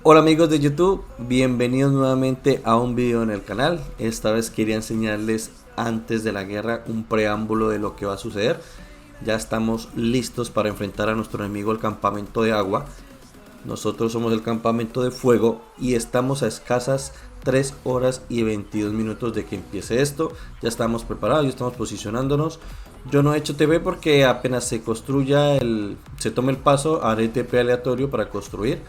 Hola amigos de YouTube, bienvenidos nuevamente a un video en el canal. Esta vez quería enseñarles antes de la guerra un preámbulo de lo que va a suceder. Ya estamos listos para enfrentar a nuestro enemigo el campamento de agua. Nosotros somos el campamento de fuego y estamos a escasas 3 horas y 22 minutos de que empiece esto. Ya estamos preparados, ya estamos posicionándonos. Yo no he hecho TP porque apenas se construya, se tome el paso, haré TP aleatorio para construir.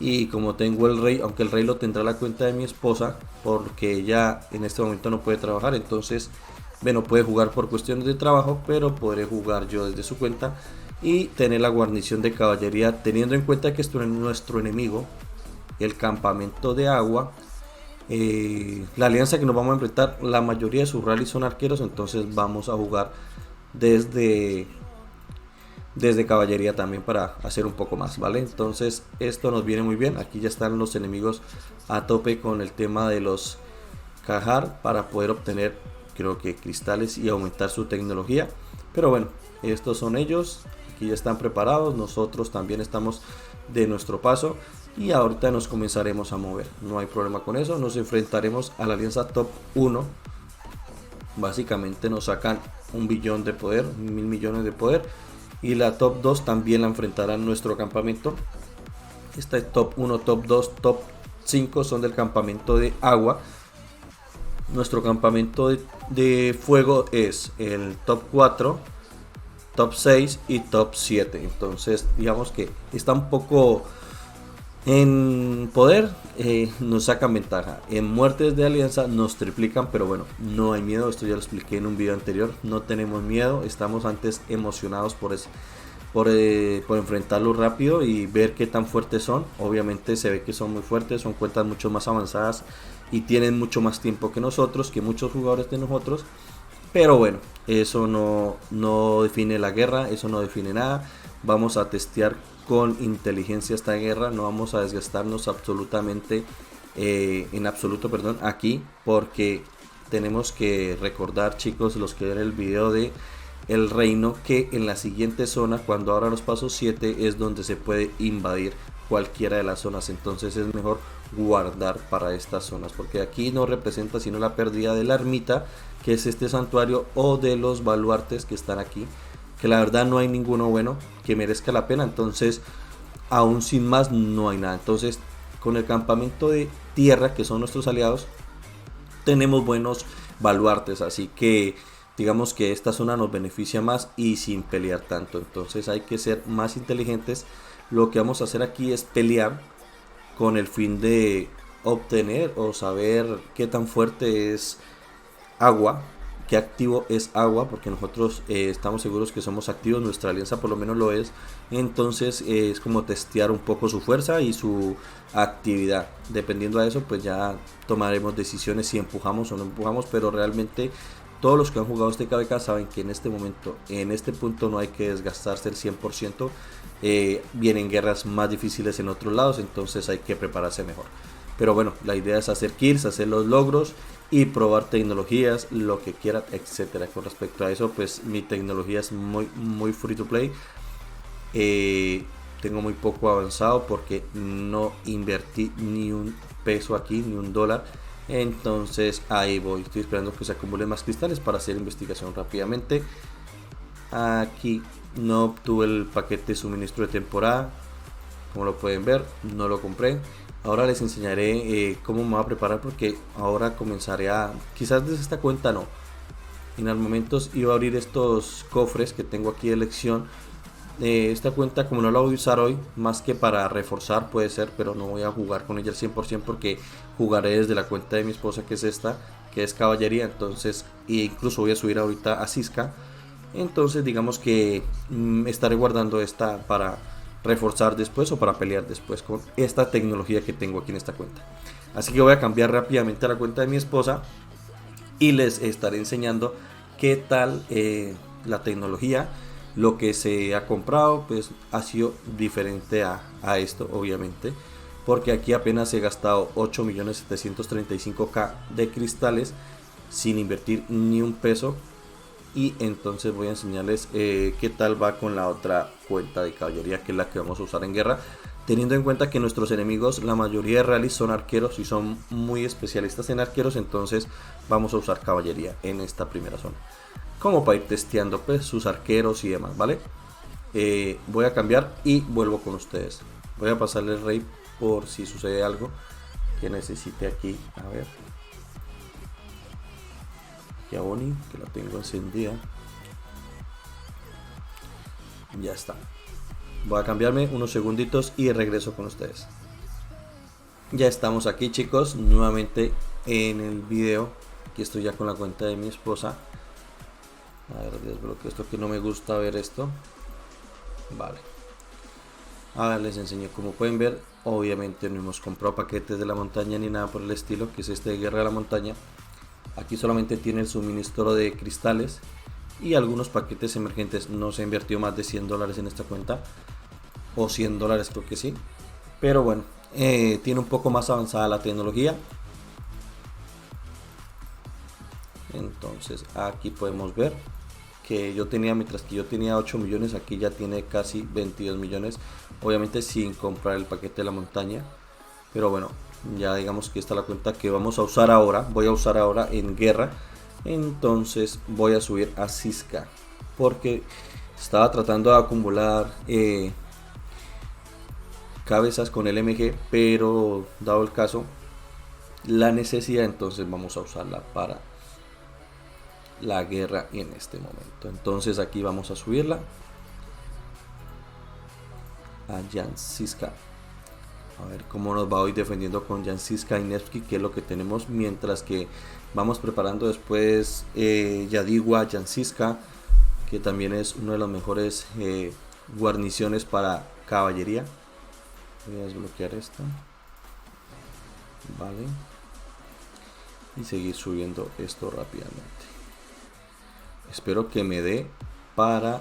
Y como tengo el rey, aunque el rey lo tendrá la cuenta de mi esposa, porque ella en este momento no puede trabajar, entonces bueno, puede jugar por cuestiones de trabajo, pero podré jugar yo desde su cuenta y tener la guarnición de caballería, teniendo en cuenta que esto es nuestro enemigo, el campamento de agua. La alianza que nos vamos a enfrentar, la mayoría de sus rallies son arqueros, entonces vamos a jugar desde caballería también para hacer un poco más, ¿vale? Entonces esto nos viene muy bien. Aquí ya están los enemigos a tope con el tema de los Cajar para poder obtener, creo que cristales y aumentar su tecnología. Pero bueno, estos son ellos. Aquí ya están preparados. Nosotros también estamos de nuestro paso y ahorita nos comenzaremos a mover. No hay problema con eso. Nos enfrentaremos a la alianza top 1. Básicamente nos sacan 1.000.000.000 de poder, 1.000.000.000 de poder. Y la top 2 también la enfrentará en nuestro campamento. Esta es top 1, top 2, top 5 son del campamento de agua. Nuestro campamento de fuego es el top 4, top 6 y top 7. Entonces digamos que está un poco en poder, nos sacan ventaja. En muertes de alianza nos triplican, pero bueno, no hay miedo. Esto ya lo expliqué en un video anterior. No tenemos miedo, estamos antes emocionados por enfrentarlo rápido y ver qué tan fuertes son. Obviamente se ve que son muy fuertes, son cuentas mucho más avanzadas y tienen mucho más tiempo que nosotros, que muchos jugadores de nosotros. Pero bueno, eso no define la guerra, eso no define nada. Vamos a testear con inteligencia esta guerra, no vamos a desgastarnos absolutamente, en absoluto, perdón, aquí, porque tenemos que recordar, chicos, los que ven el video de el reino, que en la siguiente zona, cuando abra los pasos 7, es donde se puede invadir cualquiera de las zonas. Entonces es mejor guardar para estas zonas, porque aquí no representa sino la pérdida de la ermita, que es este santuario, o de los baluartes que están aquí, que la verdad no hay ninguno bueno que merezca la pena. Entonces aún sin más no hay nada. Entonces con el campamento de tierra, que son nuestros aliados, tenemos buenos baluartes, así que digamos que esta zona nos beneficia más y sin pelear tanto. Entonces hay que ser más inteligentes. Lo que vamos a hacer aquí es pelear con el fin de obtener o saber qué tan fuerte es agua, qué activo es agua, porque nosotros estamos seguros que somos activos, nuestra alianza por lo menos lo es. Entonces es como testear un poco su fuerza y su actividad. Dependiendo de eso, pues ya tomaremos decisiones si empujamos o no empujamos, pero realmente todos los que han jugado este KVK saben que en este momento, en este punto, no hay que desgastarse el 100%. Vienen guerras más difíciles en otros lados, entonces hay que prepararse mejor. Pero bueno, la idea es hacer kills, hacer los logros y probar tecnologías, lo que quieran, etcétera. Con respecto a eso, pues mi tecnología es muy free to play. Tengo muy poco avanzado porque no invertí ni un peso aquí, ni un dólar. Entonces ahí voy, estoy esperando que se acumulen más cristales para hacer investigación rápidamente. Aquí no obtuve el paquete de suministro de temporada, como lo pueden ver, no lo compré. Ahora les enseñaré cómo me voy a preparar, porque ahora comenzaré a, quizás desde esta cuenta no, en momentos iba a abrir estos cofres que tengo aquí de elección. Esta cuenta, como no la voy a usar hoy, más que para reforzar puede ser, pero no voy a jugar con ella al 100% porque jugaré desde la cuenta de mi esposa, que es esta, que es caballería. Entonces incluso voy a subir ahorita a Cisca. Entonces digamos que estaré guardando esta para reforzar después o para pelear después con esta tecnología que tengo aquí en esta cuenta. Así que voy a cambiar rápidamente a la cuenta de mi esposa y les estaré enseñando qué tal la tecnología. Lo que se ha comprado pues ha sido diferente a esto, obviamente, porque aquí apenas he gastado 8.735.000 de cristales sin invertir ni un peso. Y entonces voy a enseñarles qué tal va con la otra cuenta de caballería, que es la que vamos a usar en guerra. teniendo en cuenta que nuestros enemigos, la mayoría de rallies son arqueros y son muy especialistas en arqueros, entonces vamos a usar caballería en esta primera zona, como para ir testeando pues sus arqueros y demás, ¿vale? Voy a cambiar y vuelvo con ustedes. Voy a pasarle el rey por si sucede algo que necesite aquí. A ver, aquí a Bonnie, que la tengo encendida. Ya está. Voy a cambiarme unos segunditos y regreso con ustedes. Ya estamos aquí, chicos, nuevamente en el video. Aquí estoy ya con la cuenta de mi esposa. A ver, desbloqueo esto que no me gusta ver esto. Vale. Ahora les enseño. Como pueden ver, obviamente no hemos comprado paquetes de la montaña ni nada por el estilo, que es este de Guerra de la Montaña. Aquí solamente tiene el suministro de cristales y algunos paquetes emergentes. No se ha invertido más de $100 en esta cuenta, o $100 creo que sí, pero bueno, tiene un poco más avanzada la tecnología. Entonces aquí podemos ver que yo tenía, mientras que yo tenía 8 millones, aquí ya tiene casi 22 millones, obviamente sin comprar el paquete de la montaña. Pero bueno, ya digamos que esta es la cuenta que vamos a usar ahora. Voy a usar ahora en guerra. Entonces voy a subir a Cisca, porque estaba tratando de acumular cabezas con el MG, pero dado el caso, la necesidad, entonces vamos a usarla para la guerra en este momento. Entonces aquí vamos a subirla a Janciska. A ver cómo nos va hoy defendiendo con Janciska y Nevsky, que es lo que tenemos, mientras que vamos preparando después Yadigua, Janciska, que también es una de las mejores guarniciones para caballería. Voy a desbloquear esto, vale, y seguir subiendo esto rápidamente. Espero que me dé para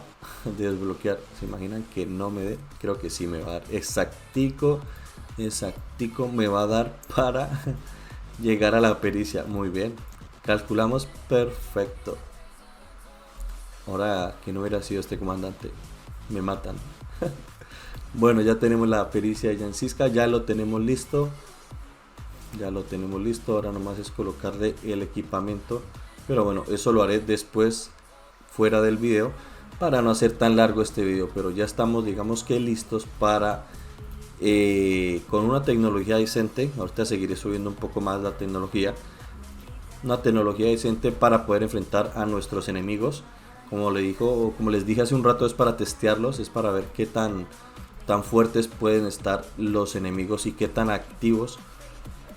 desbloquear. ¿Se imaginan que no me dé? Creo que sí me va a dar exactico me va a dar para llegar a la pericia. Muy bien, calculamos perfecto. Ahora que no hubiera sido este comandante, me matan. Bueno, ya tenemos la pericia de Janciska, ya lo tenemos listo. Ahora nomás es colocarle el equipamiento, pero bueno, eso lo haré después fuera del video para no hacer tan largo este video. Pero ya estamos, digamos que listos para con una tecnología decente. Ahorita seguiré subiendo un poco más la tecnología, una tecnología decente para poder enfrentar a nuestros enemigos. Como les dije hace un rato, es para testearlos, es para ver qué tan fuertes pueden estar los enemigos y qué tan activos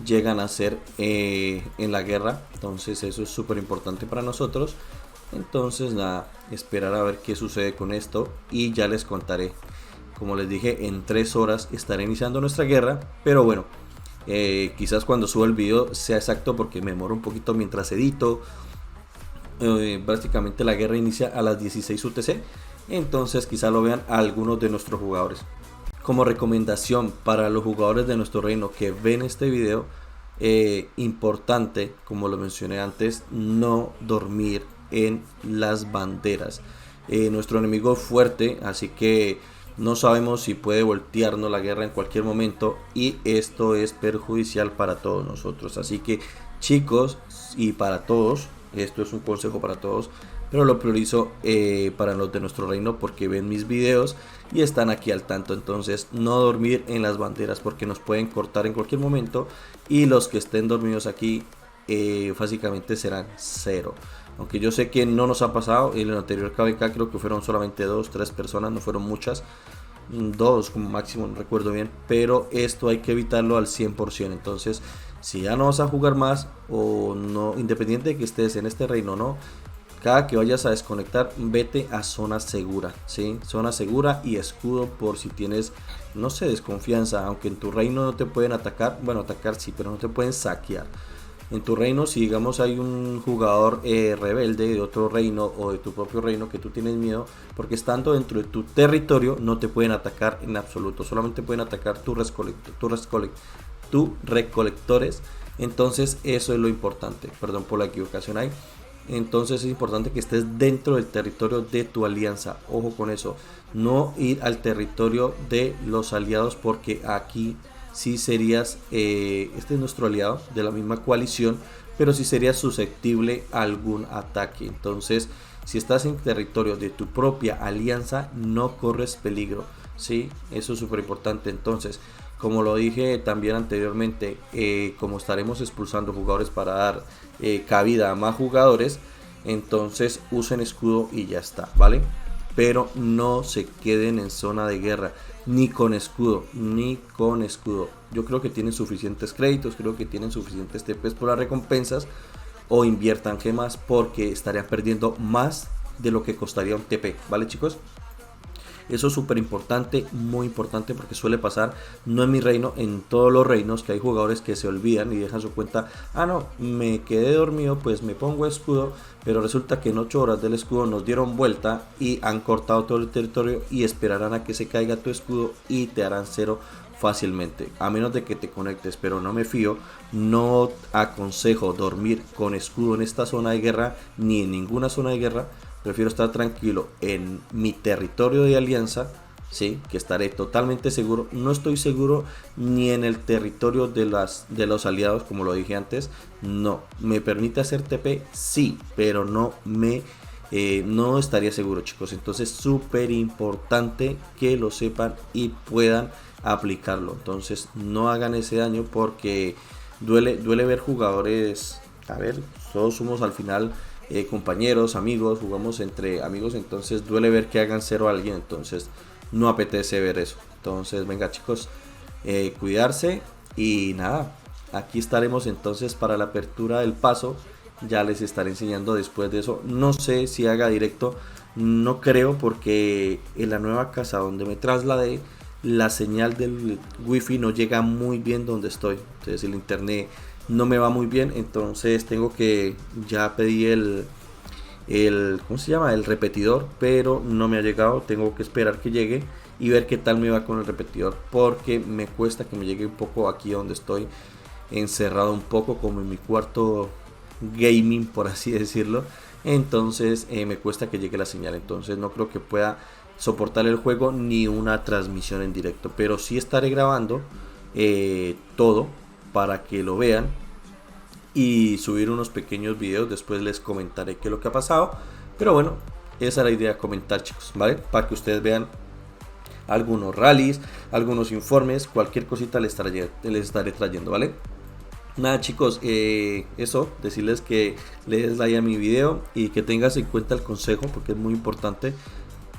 llegan a ser en la guerra. Entonces eso es súper importante para nosotros. Entonces nada, esperar a ver qué sucede con esto y ya les contaré. Como les dije, en 3 horas estaré iniciando nuestra guerra, pero bueno, quizás cuando suba el video sea exacto, porque me demoro un poquito mientras edito. Prácticamente la guerra inicia a las 16 UTC, entonces quizá lo vean algunos de nuestros jugadores. Como recomendación para los jugadores de nuestro reino que ven este video, importante, como lo mencioné antes, no dormir en las banderas. Nuestro enemigo es fuerte, así que no sabemos si puede voltearnos la guerra en cualquier momento, y esto es perjudicial para todos nosotros. Así que chicos, y para todos, esto es un consejo para todos, pero lo priorizo para los de nuestro reino, porque ven mis videos y están aquí al tanto. Entonces no dormir en las banderas, porque nos pueden cortar en cualquier momento, y los que estén dormidos aquí básicamente serán 0. Aunque yo sé que no nos ha pasado, en el anterior KVK creo que fueron solamente 2-3 personas, no fueron muchas, 2 como máximo, no recuerdo bien, pero esto hay que evitarlo al 100%. Entonces, si ya no vas a jugar más, o no, independiente de que estés en este reino o no, cada que vayas a desconectar, vete a zona segura, ¿sí? Zona segura y escudo, por si tienes, no sé, desconfianza. Aunque en tu reino no te pueden atacar, bueno, atacar sí, pero no te pueden saquear. En tu reino, si digamos hay un jugador rebelde de otro reino o de tu propio reino que tú tienes miedo, porque estando dentro de tu territorio no te pueden atacar en absoluto, solamente pueden atacar tus recolectores. Entonces eso es lo importante, perdón por la equivocación ahí. entonces es importante que estés dentro del territorio de tu alianza. Ojo con eso, no ir al territorio de los aliados, porque aquí sí serías, este es nuestro aliado de la misma coalición, pero sí serías susceptible a algún ataque. Entonces, si estás en territorio de tu propia alianza, no corres peligro, ¿sí? Eso es súper importante. Entonces, como lo dije también anteriormente, como estaremos expulsando jugadores para dar cabida a más jugadores, entonces usen escudo y ya está, ¿vale? Pero no se queden en zona de guerra, ni con escudo, ni con escudo. Yo creo que tienen suficientes créditos, creo que tienen suficientes TPs por las recompensas, o inviertan gemas, porque estarían perdiendo más de lo que costaría un TP, ¿vale, chicos? Eso es súper importante, muy importante, porque suele pasar, no en mi reino, en todos los reinos, que hay jugadores que se olvidan y dejan su cuenta. Ah, no, me quedé dormido, pues me pongo escudo, pero resulta que en 8 horas del escudo nos dieron vuelta y han cortado todo el territorio y esperarán a que se caiga tu escudo y te harán cero fácilmente, a menos de que te conectes, pero no me fío. No aconsejo dormir con escudo en esta zona de guerra, ni en ninguna zona de guerra. Prefiero estar tranquilo en mi territorio de alianza, sí, que estaré totalmente seguro. No estoy seguro ni en el territorio de los aliados, como lo dije antes. No, me permite hacer TP, sí, pero no estaría seguro, chicos. Entonces, súper importante que lo sepan y puedan aplicarlo. Entonces, no hagan ese daño, porque duele ver jugadores. A ver, todos somos al final compañeros, amigos, jugamos entre amigos, entonces duele ver que hagan cero a alguien, entonces no apetece ver eso. Entonces, venga, chicos, cuidarse y nada, aquí estaremos entonces para la apertura del paso. Ya les estaré enseñando después de eso. No sé si haga directo, no creo, porque en la nueva casa donde me trasladé, la señal del wifi no llega muy bien donde estoy, entonces el internet no me va muy bien. Entonces tengo que, ya pedí ¿cómo se llama? El repetidor, pero no me ha llegado. Tengo que esperar que llegue y ver qué tal me va con el repetidor, porque me cuesta que me llegue un poco aquí donde estoy encerrado, un poco como en mi cuarto gaming, por así decirlo. Entonces me cuesta que llegue la señal, entonces no creo que pueda soportar el juego ni una transmisión en directo, pero sí estaré grabando todo para que lo vean y subir unos pequeños videos. Después les comentaré qué es lo que ha pasado, pero bueno, esa es la idea, comentar, chicos, ¿vale? Para que ustedes vean algunos rallies, algunos informes, cualquier cosita les estaré trayendo, ¿vale? Nada, chicos, eso, decirles que le des like a mi video y que tengas en cuenta el consejo, porque es muy importante,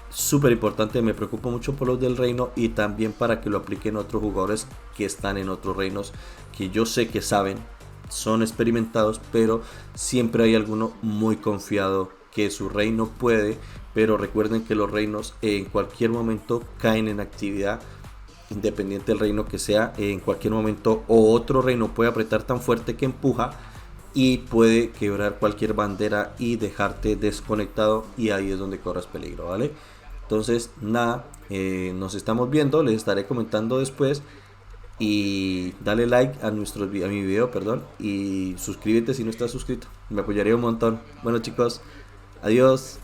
súper importante. Me preocupo mucho por los del reino, y también para que lo apliquen otros jugadores que están en otros reinos, que yo sé que saben, son experimentados, pero siempre hay alguno muy confiado que su reino puede. Pero recuerden que los reinos en cualquier momento caen en actividad, independiente del reino que sea. En cualquier momento o otro reino puede apretar tan fuerte que empuja y puede quebrar cualquier bandera y dejarte desconectado, y ahí es donde corres peligro, ¿vale? Entonces nada, nos estamos viendo, les estaré comentando después, y dale like a mi video, perdón, y suscríbete si no estás suscrito, me apoyaría un montón. Bueno, chicos, adiós.